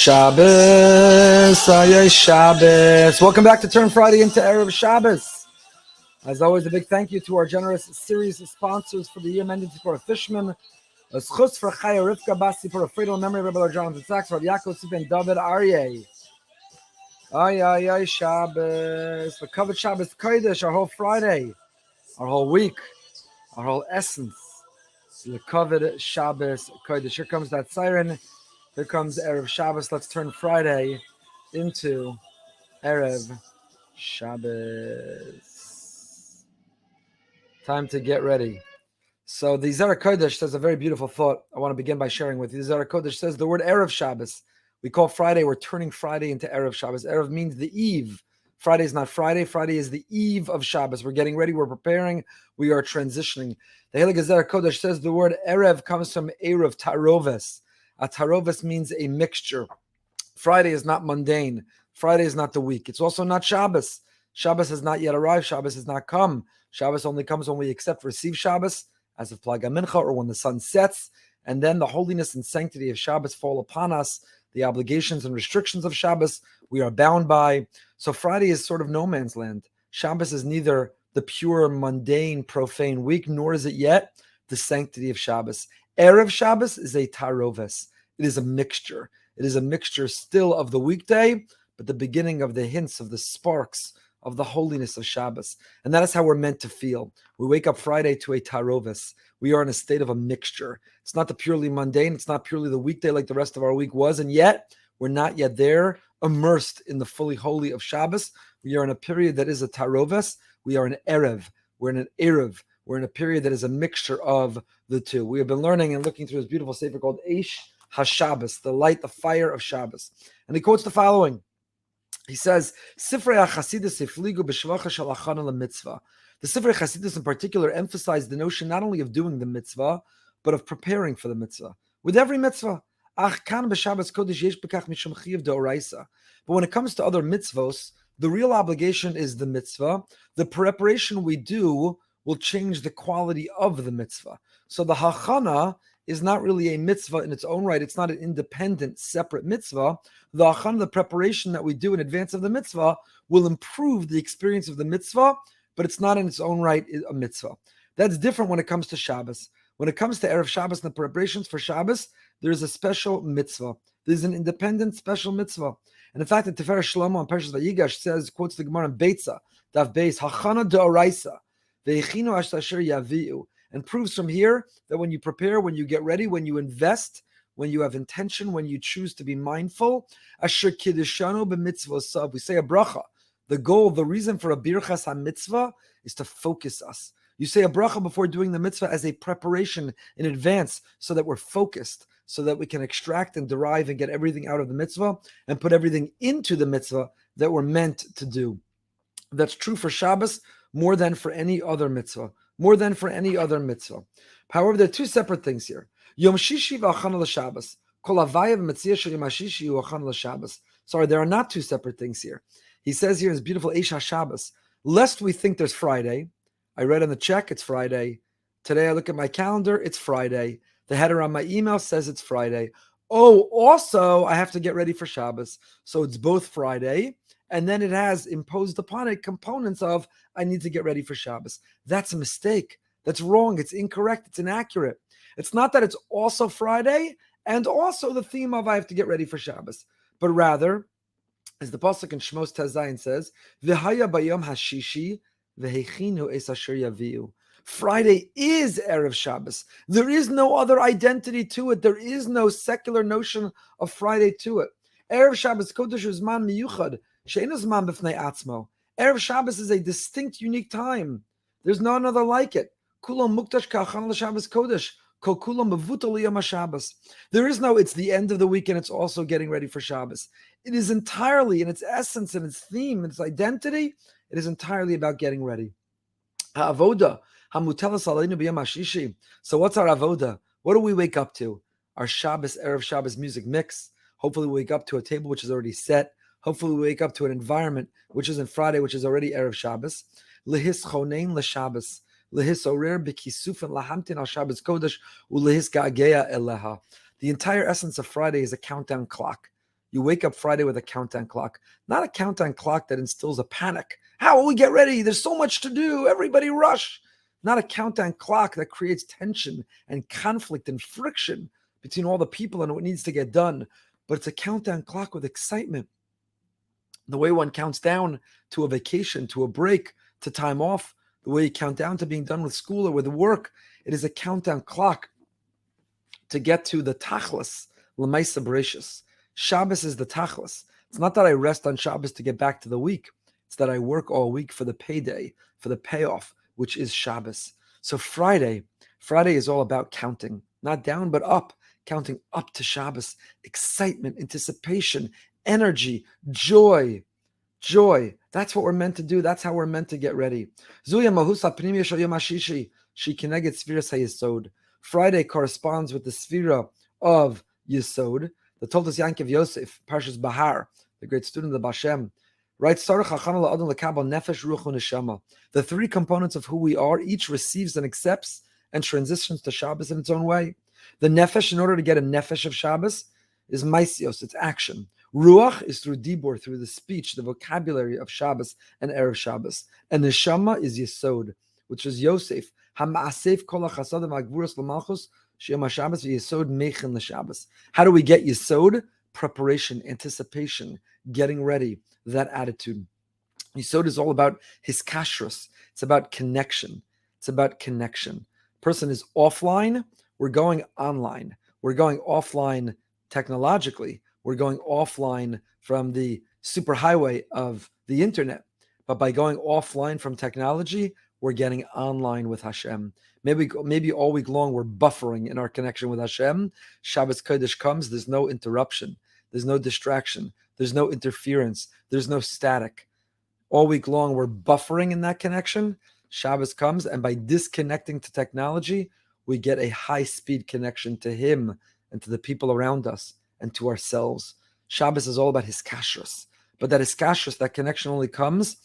Shabbos, Shabbos. Welcome back to Turn Friday into Erev Shabbos. As always, a big thank you to our generous series sponsors for the year, Mended for a Fishman, a Schutz for Chaya Rivka Basti for a Friedel memory, Rabbi Jonathan Sachs, Rabbi Yaakov Sipin David Aryeh. Shabbos. The covered Shabbos Kodesh, our whole Friday, our whole week, our whole essence. The covered Shabbos Kodesh. Here comes that siren. Here comes Erev Shabbos. Let's turn Friday into Erev Shabbos. Time to get ready. So the Zohar Kodesh says a very beautiful thought I want to begin by sharing with you. The Zohar Kodesh says the word Erev Shabbos. We call Friday, we're turning Friday into Erev Shabbos. Erev means the eve. Friday is not Friday. Friday is the eve of Shabbos. We're getting ready. We're preparing. We are transitioning. The Heilige Zohar Kodesh says the word Erev comes from Erev, Taroves. A taroves means a mixture. Friday is not mundane. Friday is not the week. It's also not Shabbos. Shabbos has not yet arrived. Shabbos has not come. Shabbos only comes when we receive Shabbos, as of Plaga Mincha, or when the sun sets, and then the holiness and sanctity of Shabbos fall upon us. The obligations and restrictions of Shabbos we are bound by. So Friday is sort of no man's land. Shabbos is neither the pure, mundane, profane week, nor is it yet the sanctity of Shabbos. Erev Shabbos is a taroves. It is a mixture. It is a mixture still of the weekday, but the beginning of the hints of the sparks of the holiness of Shabbos. And that is how we're meant to feel. We wake up Friday to a taroves. We are in a state of a mixture. It's not the purely mundane. It's not purely the weekday like the rest of our week was. And yet, we're not yet there, immersed in the fully holy of Shabbos. We are in a period that is a taroves. We are in Erev. We're in an Erev. We're in a period that is a mixture of the two. We have been learning and looking through this beautiful sefer called Eish HaShabbos, the light, the fire of Shabbos. And he quotes the following. He says, Sifrei HaChasidus ifligu b'shvacha shel achana lemitzvah. The Sifrei HaChasidus in particular emphasized the notion not only of doing the mitzvah, but of preparing for the mitzvah. With every mitzvah. Ach kan b'Shabbos kodesh yesh b'kach mishum chiyuv d'oraisa. But when it comes to other mitzvos, the real obligation is the mitzvah. The preparation we do will change the quality of the mitzvah. So the hachana is not really a mitzvah in its own right. It's not an independent, separate mitzvah. The hachana, the preparation that we do in advance of the mitzvah, will improve the experience of the mitzvah, but it's not in its own right a mitzvah. That's different when it comes to Shabbos. When it comes to Erev Shabbos and the preparations for Shabbos, there's a special mitzvah. There's an independent, special mitzvah. And in fact, the Tiferes Shlomo on Parshas Vayigash says, quotes the Gemara in Beitza, Daf Beis, hachana d'oraisa. And proves from here that when you prepare, when you get ready, when you invest, when you have intention, when you choose to be mindful, we say a bracha. The goal, the reason for a birchas ha-mitzvah is to focus us. You say a bracha before doing the mitzvah as a preparation in advance so that we're focused, so that we can extract and derive and get everything out of the mitzvah and put everything into the mitzvah that we're meant to do. That's true for Shabbos more than for any other mitzvah. More than for any other mitzvah. However, there are two separate things here. Yom Shishi v'achana l'Shabbos. Kol havaya v'metzia shel Yom Shishi v'achana l'Shabbos. Sorry, there are not two separate things here. He says here in his beautiful Eish HaShabbos, lest we think there's Friday. I read on the check, it's Friday. Today I look at my calendar, it's Friday. The header on my email says it's Friday. Oh, also, I have to get ready for Shabbos. So it's both Friday, and then it has imposed upon it components of, I need to get ready for Shabbos. That's a mistake. That's wrong. It's incorrect. It's inaccurate. It's not that it's also Friday and also the theme of I have to get ready for Shabbos, but rather, as the pasuk in Shmos Tezayin says, V'haya bayom hashishi v'hechinu es asher yaviu. Friday is Erev Shabbos. There is no other identity to it. There is no secular notion of Friday to it. Erev Shabbos kodesh uzman miyuchad she'eino zman b'fnei atzmo. Erev Shabbos is a distinct, unique time. There's no another like it. Kulam mukdash ka'achan l'Shabbos kodesh. Kol kulam mevutal liyom haShabbos. There is no, it's the end of the week and it's also getting ready for Shabbos. It is entirely, in its essence and its theme, its identity, it is entirely about getting ready. Ha'avoda. So what's our avoda? What do we wake up to? Our Shabbos, Erev Shabbos music mix. Hopefully we wake up to a table which is already set. Hopefully we wake up to an environment which isn't Friday, which is already Erev Shabbos. Lehis chonein l'Shabbos. Lehis orer b'kisuf and lahamtin al Shabbos kodesh ulehis ga'ageya eleha. The entire essence of Friday is a countdown clock. You wake up Friday with a countdown clock, not a countdown clock that instills a panic. How will we get ready? There's so much to do. Everybody rush. Not a countdown clock that creates tension and conflict and friction between all the people and what needs to get done. But it's a countdown clock with excitement. The way one counts down to a vacation, to a break, to time off, the way you count down to being done with school or with work, it is a countdown clock to get to the tachlis, l'maisa bereshis. Shabbos is the tachlis. It's not that I rest on Shabbos to get back to the week. It's that I work all week for the payday, for the payoff, which is Shabbos. So Friday is all about counting, not down, but up, counting up to Shabbos, excitement, anticipation, energy, joy. That's what we're meant to do. That's how we're meant to get ready. Friday corresponds with the Sfira of Yesod. The Toldos Yankiv Yosef, Parshas Bahar, the great student of the Bashem, writes, the three components of who we are, each receives and accepts and transitions to Shabbos in its own way. The nefesh, in order to get a nefesh of Shabbos, is maisios, it's action. Ruach is through dibur, through the speech, the vocabulary of Shabbos and Erev Shabbos. And neshama is Yesod, which is Yosef. Ha'ma'asef kol ha'chasadim ha'gvuros l'malchus she'yom ha'Shabbos v'Yesod meichin l'Shabbos. How do we get Yesod? Preparation, anticipation, getting ready, that attitude. Yesod is all about his kashrus. It's about connection. Person is offline, we're going online. We're going offline technologically. We're going offline from the superhighway of the internet. But by going offline from technology, we're getting online with Hashem. Maybe all week long we're buffering in our connection with Hashem. Shabbos Kodesh comes, there's no interruption. There's no distraction. There's no interference. There's no static. All week long we're buffering in that connection. Shabbos comes, and by disconnecting to technology, we get a high-speed connection to Him and to the people around us and to ourselves. Shabbos is all about his kashrus. But that his kashrus, that connection only comes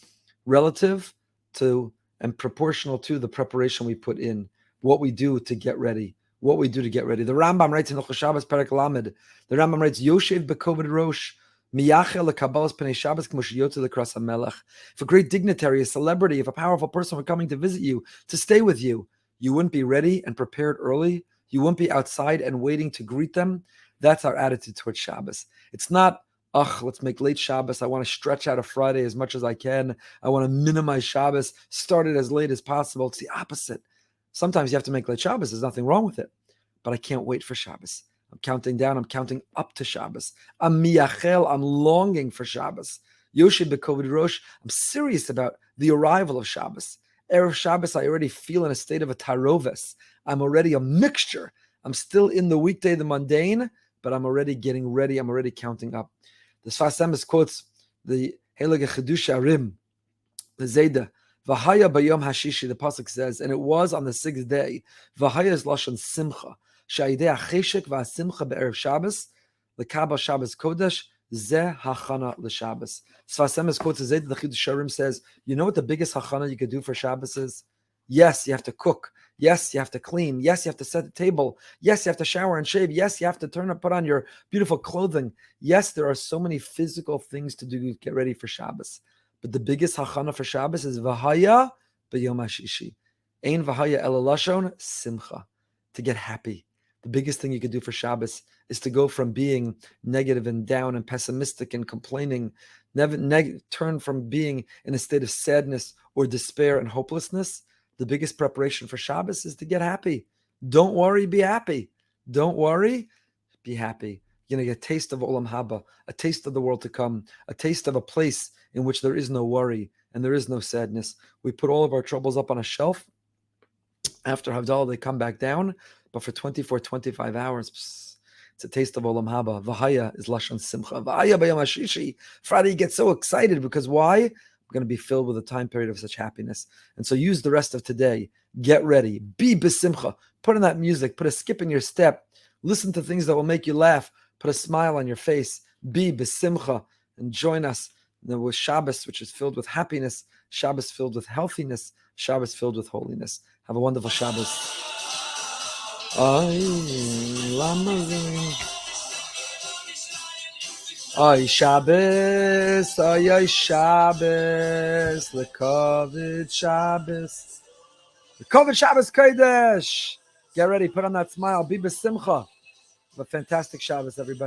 relative to and proportional to the preparation we put in, what we do to get ready. The Rambam writes in the Shabbos Perek Lamed, the Rambam writes, Yoshev bekoved rosh, miyachel lekabalas pnei Shabbos k'mo sheyotze lekras hamelech. If a great dignitary, a celebrity, if a powerful person were coming to visit you, to stay with you, you wouldn't be ready and prepared early. You wouldn't be outside and waiting to greet them. That's our attitude towards Shabbos. It's not, let's make late Shabbos. I want to stretch out a Friday as much as I can. I want to minimize Shabbos, start it as late as possible. It's the opposite. Sometimes you have to make late Shabbos. There's nothing wrong with it. But I can't wait for Shabbos. I'm counting down. I'm counting up to Shabbos. I'm miyachel. I'm longing for Shabbos. Yoshev bekoved rosh. I'm serious about the arrival of Shabbos. Erev Shabbos, I already feel in a state of a taroves. I'm already a mixture. I'm still in the weekday, the mundane, but I'm already getting ready. I'm already counting up. The Sfas Emes quotes the Heilige Chedush Arim, the Zayda. V'haya bayom hashishi, the pasuk says, and it was on the sixth day. V'haya is lashon simcha. Sha'idei ha'cheshek v'hasimcha be'erev Shabbos, l'kabel Shabbos kodesh, zeh hachana l'Shabbos. Sfas Emes quotes the Zayda, the Chedush Arim says, you know what the biggest hachana you could do for Shabbos is? Yes, you have to cook. Yes, you have to clean. Yes, you have to set the table. Yes, you have to shower and shave. Yes, you have to put on your beautiful clothing. Yes, there are so many physical things to do to get ready for Shabbos. But the biggest hachana for Shabbos is v'haya b'yom hashishi. Ein v'haya ela lashon simcha. To get happy. The biggest thing you could do for Shabbos is to go from being negative and down and pessimistic and complaining, turn from being in a state of sadness or despair and hopelessness. The biggest preparation for Shabbos is to get happy. Don't worry, be happy. Don't worry, be happy. You're going to get a taste of Olam Haba, a taste of the world to come, a taste of a place in which there is no worry and there is no sadness. We put all of our troubles up on a shelf. After Havdalah, they come back down. But for 24, 25 hours, it's a taste of Olam Haba. V'haya is Lashon Simcha. V'haya b'yom hashishi. Friday, you get so excited because why? We're going to be filled with a time period of such happiness. And so use the rest of today. Get ready. Be besimcha. Put in that music. Put a skip in your step. Listen to things that will make you laugh. Put a smile on your face. Be besimcha. And join us with Shabbos, which is filled with happiness. Shabbos filled with healthiness. Shabbos filled with holiness. Have a wonderful Shabbos. Ay, lama Oy Shabbos, oy Shabbos, lekovid Shabbos. Lekovid Shabbos Kodesh. Get ready, put on that smile. Be besimcha. Have a fantastic Shabbos, everybody.